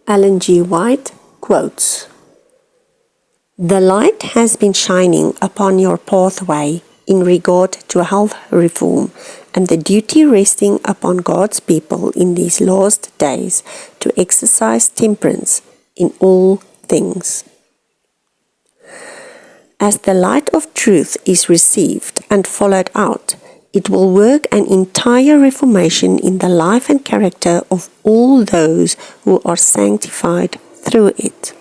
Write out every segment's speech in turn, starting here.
Ellen G. White quotes, "The light has been shining upon your pathway in regard to health reform and the duty resting upon God's people in these last days to exercise temperance in all things. As the light of truth is received and followed out, it will work an entire reformation in the life and character of all those who are sanctified through it.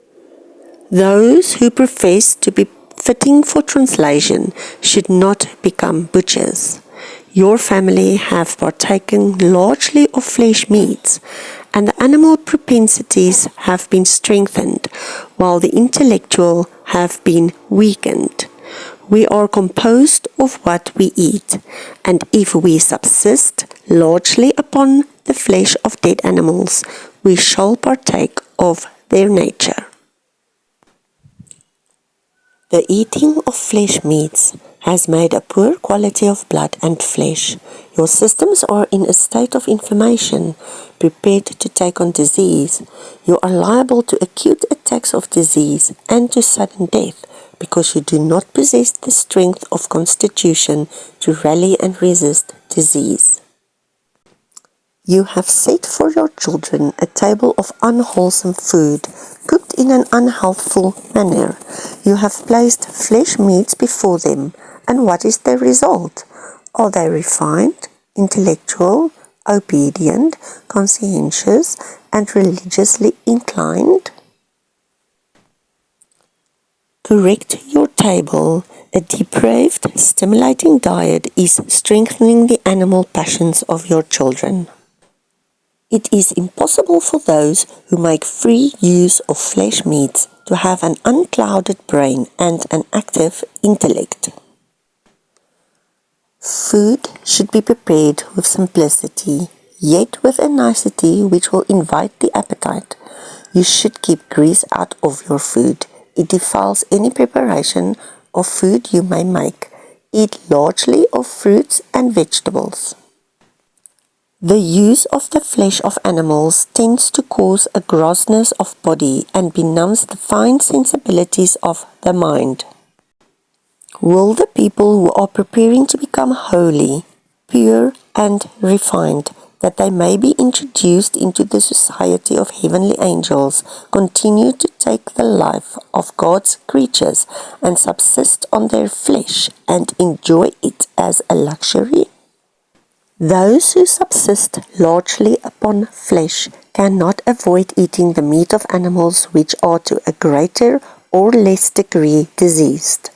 Those who profess to be fitting for translation should not become butchers. Your family have partaken largely of flesh meats, and the animal propensities have been strengthened, while the intellectual have been weakened. We are composed of what we eat, and if we subsist largely upon the flesh of dead animals, we shall partake of their nature." The eating of flesh meats has made a poor quality of blood and flesh. Your systems are in a state of inflammation, prepared to take on disease. You are liable to acute attacks of disease and to sudden death, because you do not possess the strength of constitution to rally and resist disease. You have set for your children a table of unwholesome food, cooked in an unhealthful manner. You have placed flesh meats before them, and what is the result? Are they refined, intellectual, obedient, conscientious, and religiously inclined? Correct your table. A depraved, stimulating diet is strengthening the animal passions of your children. It is impossible for those who make free use of flesh meats to have an unclouded brain and an active intellect. Food should be prepared with simplicity, yet with a nicety which will invite the appetite. You should keep grease out of your food. It defiles any preparation of food you may make. Eat largely of fruits and vegetables. The use of the flesh of animals tends to cause a grossness of body and benumbs the fine sensibilities of the mind. Will the people who are preparing to become holy, pure, and refined, that they may be introduced into the society of heavenly angels, continue to take the life of God's creatures and subsist on their flesh and enjoy it as a luxury? Those who subsist largely upon flesh cannot avoid eating the meat of animals which are to a greater or less degree diseased.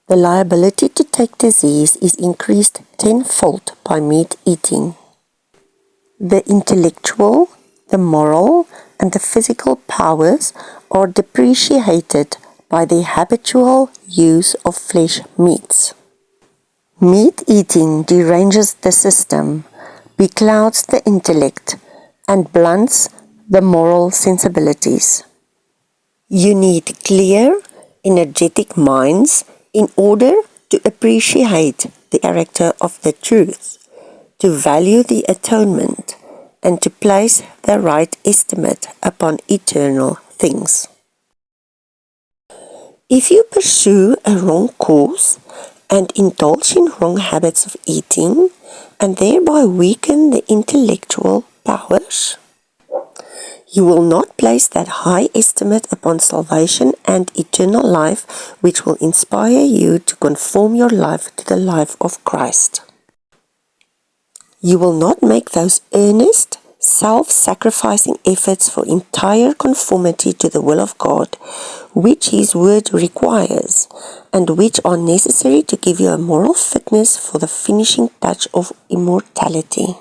The liability to take disease is increased tenfold by meat eating. The intellectual, the moral, and the physical powers are depreciated by the habitual use of flesh meats. Meat eating deranges the system, beclouds the intellect, and blunts the moral sensibilities. You need clear, energetic minds in order to appreciate the character of the truth, to value the atonement, and to place the right estimate upon eternal things. If you pursue a wrong course and indulge in wrong habits of eating, and thereby weaken the intellectual powers, you will not place that high estimate upon salvation and eternal life which will inspire you to conform your life to the life of Christ. You will not make those earnest, self-sacrificing efforts for entire conformity to the will of God, which His Word requires, and which are necessary to give you a moral fitness for the finishing touch of immortality.